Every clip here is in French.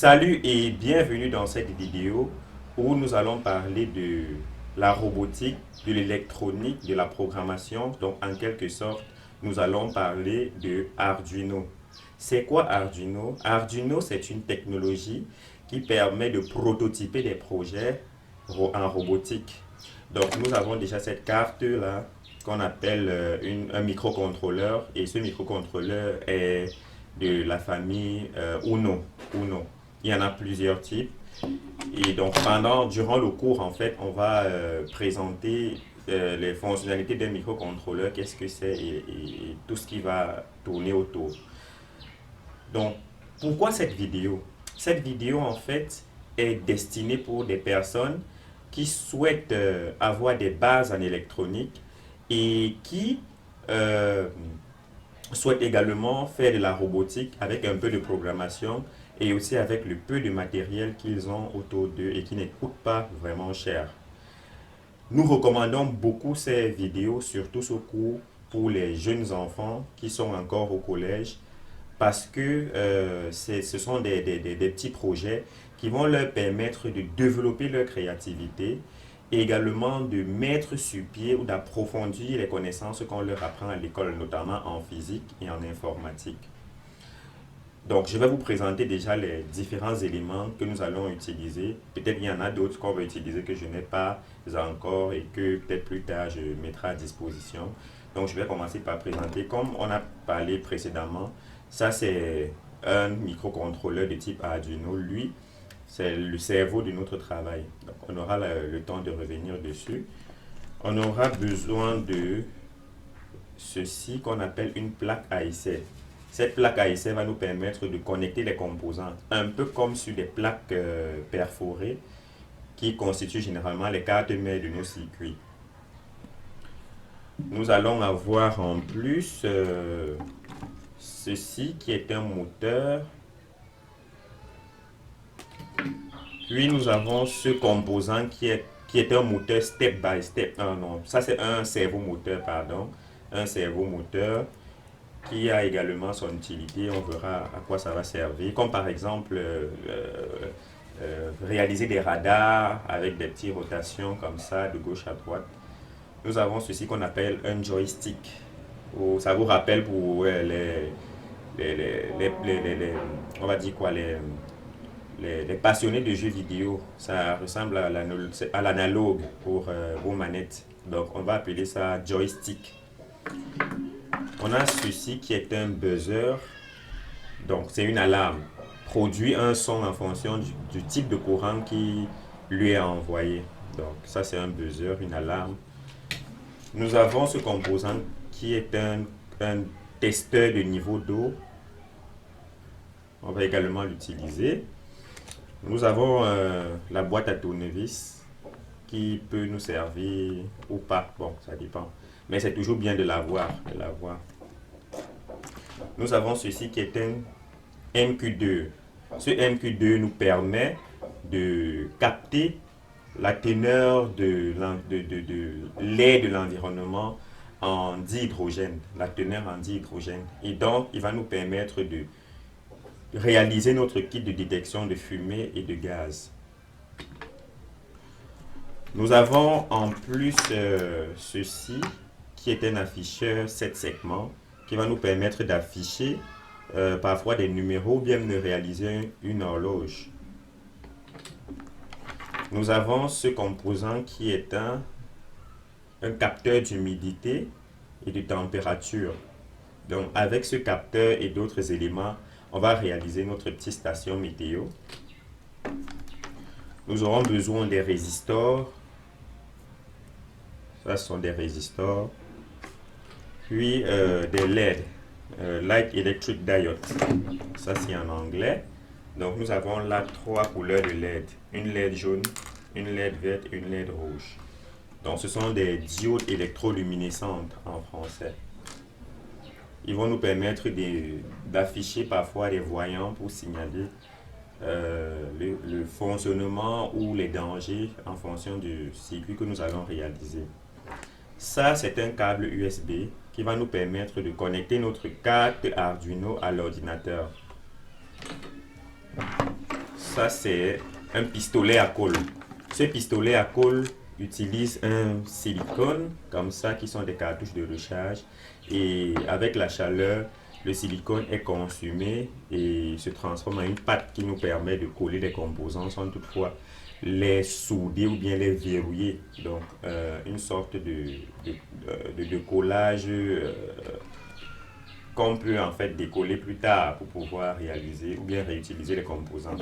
Salut et bienvenue dans cette vidéo où nous allons parler de la robotique, de l'électronique, de la programmation. Donc en quelque sorte, nous allons parler de Arduino. C'est quoi Arduino? Arduino, c'est une technologie qui permet de prototyper des projets en robotique. Donc nous avons déjà cette carte-là qu'on appelle un microcontrôleur et ce microcontrôleur est de la famille Uno. Uno. Il y en a plusieurs types. Et donc, durant le cours, en fait, on va présenter les fonctionnalités d'un microcontrôleur, qu'est-ce que c'est et tout ce qui va tourner autour. Donc, pourquoi cette vidéo? Cette vidéo, en fait, est destinée pour des personnes qui souhaitent avoir des bases en électronique et qui euh, souhaitent également faire de la robotique avec un peu de programmation et aussi avec le peu de matériel qu'ils ont autour d'eux et qui ne coûte pas vraiment cher. Nous recommandons beaucoup ces vidéos, surtout ce cours pour les jeunes enfants qui sont encore au collège parce que ce sont des petits projets qui vont leur permettre de développer leur créativité et également de mettre sur pied ou d'approfondir les connaissances qu'on leur apprend à l'école, notamment en physique et en informatique. Donc, je vais vous présenter déjà les différents éléments que nous allons utiliser. Peut-être il y en a d'autres qu'on va utiliser que je n'ai pas encore et que peut-être plus tard je mettrai à disposition. Donc, je vais commencer par présenter, comme on a parlé précédemment, ça c'est un microcontrôleur de type Arduino. Lui, c'est le cerveau de notre travail. Donc, on aura le temps de revenir dessus. On aura besoin de ceci qu'on appelle une plaque à essai. Cette plaque à essai va nous permettre de connecter les composants, un peu comme sur des plaques perforées qui constituent généralement les cartes mères de nos circuits. Nous allons avoir en plus ceci qui est un moteur. Puis nous avons ce composant qui est un moteur step by step. Ah non, ça c'est un servomoteur, pardon. Un servomoteur qui a également son utilité, on verra à quoi ça va servir, comme par exemple réaliser des radars avec des petites rotations comme ça de gauche à droite. Nous avons ceci qu'on appelle un joystick. Ça vous rappelle pour on va dire quoi, les passionnés de jeux vidéo. Ça ressemble à l'analogue pour vos manettes. Donc on va appeler ça joystick. On a ceci qui est un buzzer. Donc c'est une alarme. Produit un son en fonction du type de courant qui lui est envoyé. Donc ça c'est un buzzer, une alarme. Nous avons ce composant qui est un testeur de niveau d'eau. On va également l'utiliser. Nous avons la boîte à tournevis qui peut nous servir ou pas. Bon, ça dépend. Mais c'est toujours bien de l'avoir. Nous avons ceci qui est un MQ2. Ce MQ2 nous permet de capter la teneur de l'air de l'environnement en dihydrogène, la teneur en dihydrogène. Et donc, il va nous permettre de réaliser notre kit de détection de fumée et de gaz. Nous avons en plus ceci qui est un afficheur 7 segments qui va nous permettre d'afficher parfois des numéros ou bien de réaliser une horloge. Nous avons ce composant qui est un capteur d'humidité et de température. Donc avec ce capteur et d'autres éléments, on va réaliser notre petite station météo. Nous aurons besoin des résistors. Ça, ce sont des résistors. Puis des LED, Light Electric Diode. Ça, c'est en anglais. Donc, nous avons là 3 couleurs de LED. Une LED jaune, une LED verte et une LED rouge. Donc, ce sont des diodes électroluminescentes en français. Ils vont nous permettre d'afficher parfois des voyants pour signaler le fonctionnement ou les dangers en fonction du circuit que nous allons réaliser. Ça, c'est un câble USB qui va nous permettre de connecter notre carte Arduino à l'ordinateur. ça c'est un pistolet à colle. Ce pistolet à colle utilise un silicone comme ça qui sont des cartouches de recharge et avec la chaleur le silicone est consumé et se transforme en une pâte qui nous permet de coller les composants sans toutefois les souder ou bien les verrouiller. Donc une sorte de collage qu'on peut en fait décoller plus tard pour pouvoir réaliser ou bien réutiliser les composants.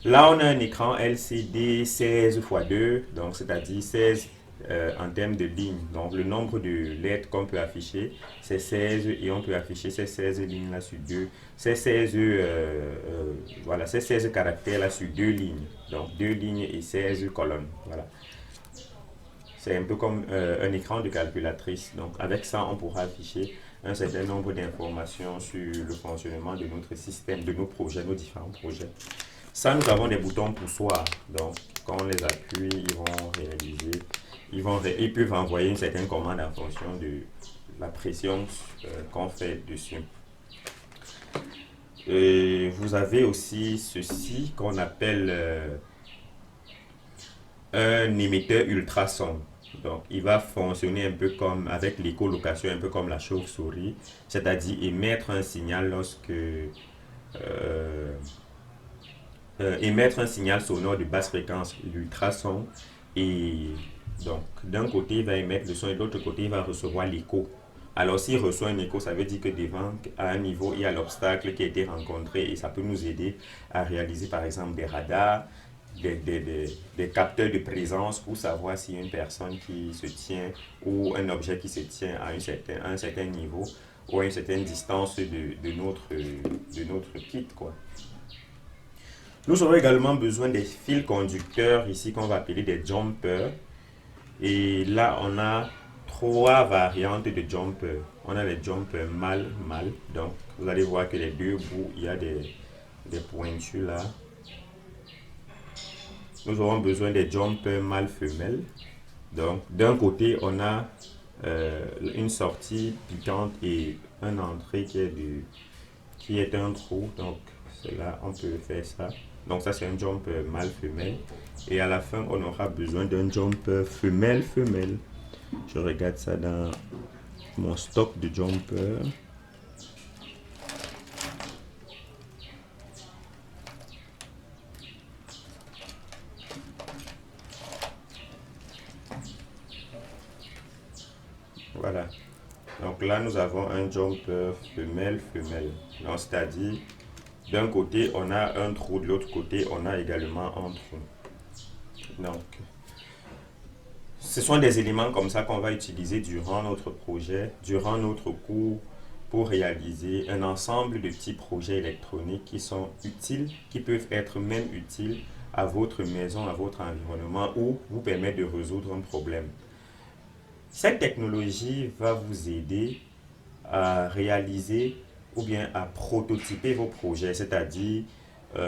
Là, on a un écran LCD 16 x 2, donc c'est-à-dire 16 en termes de lignes. Donc le nombre de lettres qu'on peut afficher, c'est 16 et on peut afficher ces 16 lignes là sur deux. Ces 16, voilà, ces 16 caractères là sur deux lignes. Donc deux lignes et 16 colonnes. Voilà. C'est un peu comme un écran de calculatrice. Donc avec ça, on pourra afficher un certain nombre d'informations sur le fonctionnement de notre système, de nos projets, nos différents projets. Ça, nous avons des boutons poussoirs. Donc, quand on les appuie, ils vont réaliser, ils peuvent envoyer une certaine commande en fonction de la pression qu'on fait dessus. Et vous avez aussi ceci qu'on appelle un émetteur ultrason. Donc, il va fonctionner un peu comme avec l'écholocation, un peu comme la chauve-souris, c'est-à-dire émettre un signal lorsque émettre un signal sonore de basse fréquence, l'ultrason, et donc d'un côté il va émettre le son et de l'autre côté il va recevoir l'écho. Alors s'il reçoit un écho, ça veut dire que devant, à un niveau, il y a l'obstacle qui a été rencontré et ça peut nous aider à réaliser par exemple des radars, des capteurs de présence pour savoir si une personne qui se tient ou un objet qui se tient à un certain niveau ou à une certaine distance de notre kit, quoi. Nous aurons également besoin des fils conducteurs ici qu'on va appeler des jumpers. Et là, on a trois variantes de jumpers. On a les jumpers mâle-mâle. Donc, vous allez voir que les deux bouts, il y a des pointures là. Nous aurons besoin des jumpers mâle-femelle. Donc, d'un côté, on a une sortie piquante et une entrée qui est un trou. Donc, là, on peut faire ça. Donc ça c'est un jumper mâle-femelle. Et à la fin on aura besoin d'un jumper femelle-femelle. Je regarde ça dans mon stock de jumper. Voilà. Donc là nous avons un jumper femelle-femelle. Donc c'est-à-dire d'un côté, on a un trou, de l'autre côté, on a également un trou. Donc, ce sont des éléments comme ça qu'on va utiliser durant notre projet, durant notre cours, pour réaliser un ensemble de petits projets électroniques qui sont utiles, qui peuvent être même utiles à votre maison, à votre environnement, ou vous permettre de résoudre un problème. Cette technologie va vous aider à réaliser ou bien à prototyper vos projets, c'est-à-dire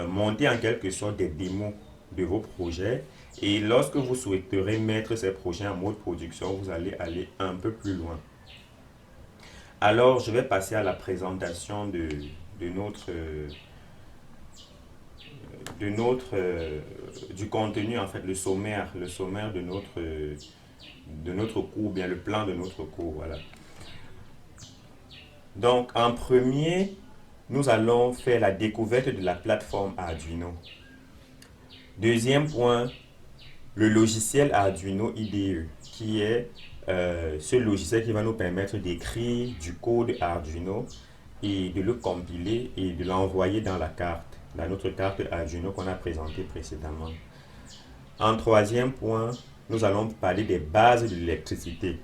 monter en quelque sorte des démos de vos projets. Et lorsque vous souhaiterez mettre ces projets en mode production, vous allez aller un peu plus loin. Alors, je vais passer à la présentation du contenu, en fait, le sommaire de notre cours, bien le plan de notre cours, voilà. Donc, en premier, nous allons faire la découverte de la plateforme Arduino. Deuxième point, le logiciel Arduino IDE, qui est ce logiciel qui va nous permettre d'écrire du code Arduino et de le compiler et de l'envoyer dans notre carte Arduino qu'on a présentée précédemment. En troisième point, nous allons parler des bases de l'électricité.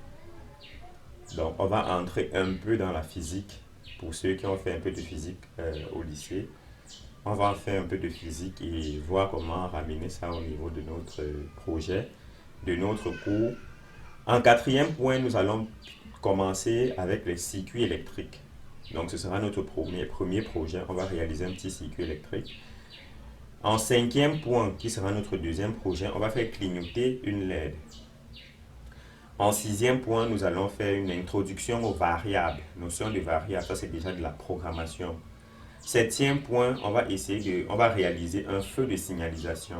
Donc, on va entrer un peu dans la physique pour ceux qui ont fait un peu de physique au lycée. On va faire un peu de physique et voir comment ramener ça au niveau de notre projet, de notre cours. En quatrième point, nous allons commencer avec les circuits électriques. Donc, ce sera notre premier projet. On va réaliser un petit circuit électrique. En cinquième point, qui sera notre deuxième projet, on va faire clignoter une LED. En sixième point, nous allons faire une introduction aux variables. Notion de variables, ça c'est déjà de la programmation. Septième point, on va réaliser un feu de signalisation.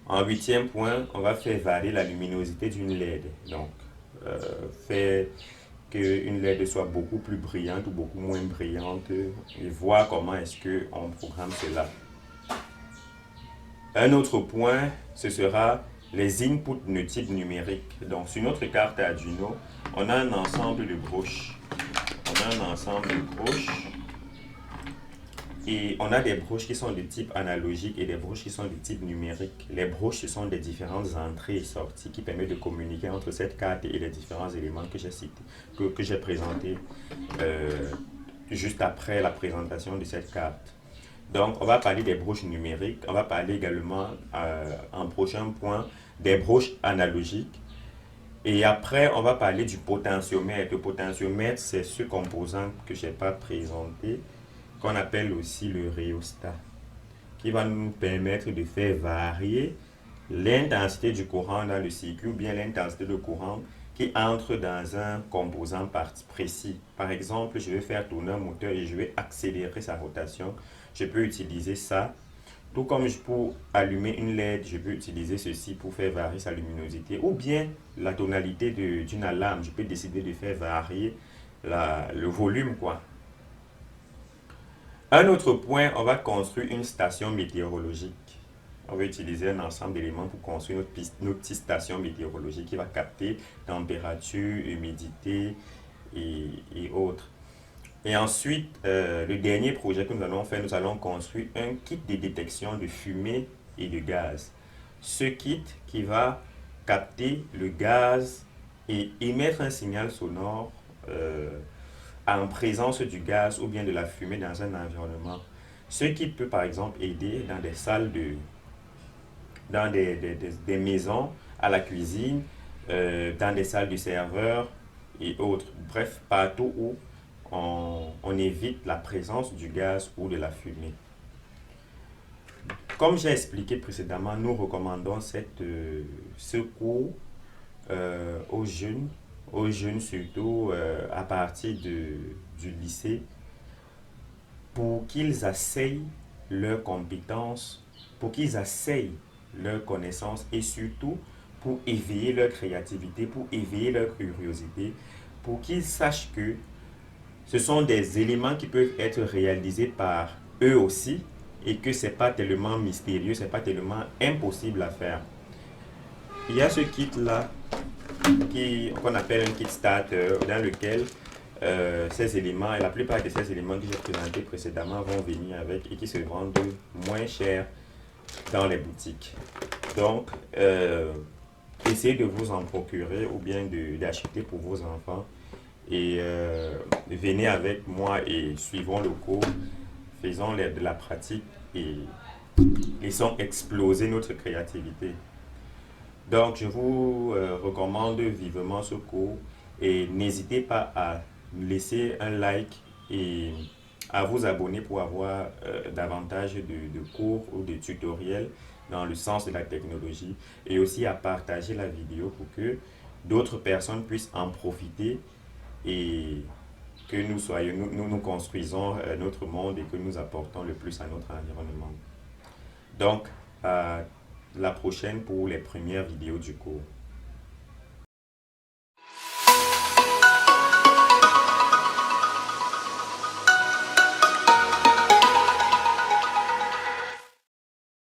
En huitième point, on va faire varier la luminosité d'une LED. Donc, faire qu'une LED soit beaucoup plus brillante ou beaucoup moins brillante et voir comment est-ce qu'on programme cela. Un autre point, ce sera les inputs de type numérique. Donc, sur notre carte Arduino, on a un ensemble de broches. Et on a des broches qui sont de type analogique et des broches qui sont de type numérique. Les broches, ce sont des différentes entrées et sorties qui permettent de communiquer entre cette carte et les différents éléments que j'ai cités, que j'ai présentés juste après la présentation de cette carte. Donc, on va parler des broches numériques. On va parler également, en prochain point, des broches analogiques. Et après, on va parler du potentiomètre. Le potentiomètre, c'est ce composant que je n'ai pas présenté, qu'on appelle aussi le rhéostat, qui va nous permettre de faire varier l'intensité du courant dans le circuit ou bien l'intensité de courant qui entre dans un composant précis. Par exemple, je vais faire tourner un moteur et je vais accélérer sa rotation. Je peux utiliser ça. Tout comme pour allumer une LED, je peux utiliser ceci pour faire varier sa luminosité. Ou bien la tonalité d'une alarme, je peux décider de faire varier le volume, quoi. Un autre point, on va construire une station météorologique. On va utiliser un ensemble d'éléments pour construire notre petite station météorologique qui va capter température, humidité et autres. Et ensuite, le dernier projet que nous allons faire, nous allons construire un kit de détection de fumée et de gaz. Ce kit qui va capter le gaz et émettre un signal sonore en présence du gaz ou bien de la fumée dans un environnement. Ce qui peut par exemple aider dans des salles dans des maisons, à la cuisine, dans des salles de serveurs et autres. Bref, partout où on évite la présence du gaz ou de la fumée. Comme j'ai expliqué précédemment, nous recommandons ce cours aux jeunes surtout à partir du lycée, pour qu'ils asseyent leurs compétences, pour qu'ils asseyent leurs connaissances et surtout pour éveiller leur créativité, pour éveiller leur curiosité, pour qu'ils sachent que ce sont des éléments qui peuvent être réalisés par eux aussi et que ce n'est pas tellement mystérieux, ce n'est pas tellement impossible à faire. Il y a ce kit-là qu'on appelle un kit starter dans lequel ces éléments, et la plupart de ces éléments que j'ai présentés précédemment vont venir avec et qui se vendent moins cher dans les boutiques. Donc, essayez de vous en procurer ou bien d'acheter pour vos enfants et venez avec moi et suivons le cours, faisons de la pratique et laissons exploser notre créativité. Donc, je vous recommande vivement ce cours et n'hésitez pas à laisser un like et à vous abonner pour avoir davantage de cours ou de tutoriels dans le sens de la technologie et aussi à partager la vidéo pour que d'autres personnes puissent en profiter et que nous construisons notre monde et que nous apportons le plus à notre environnement. Donc, à la prochaine pour les premières vidéos du cours.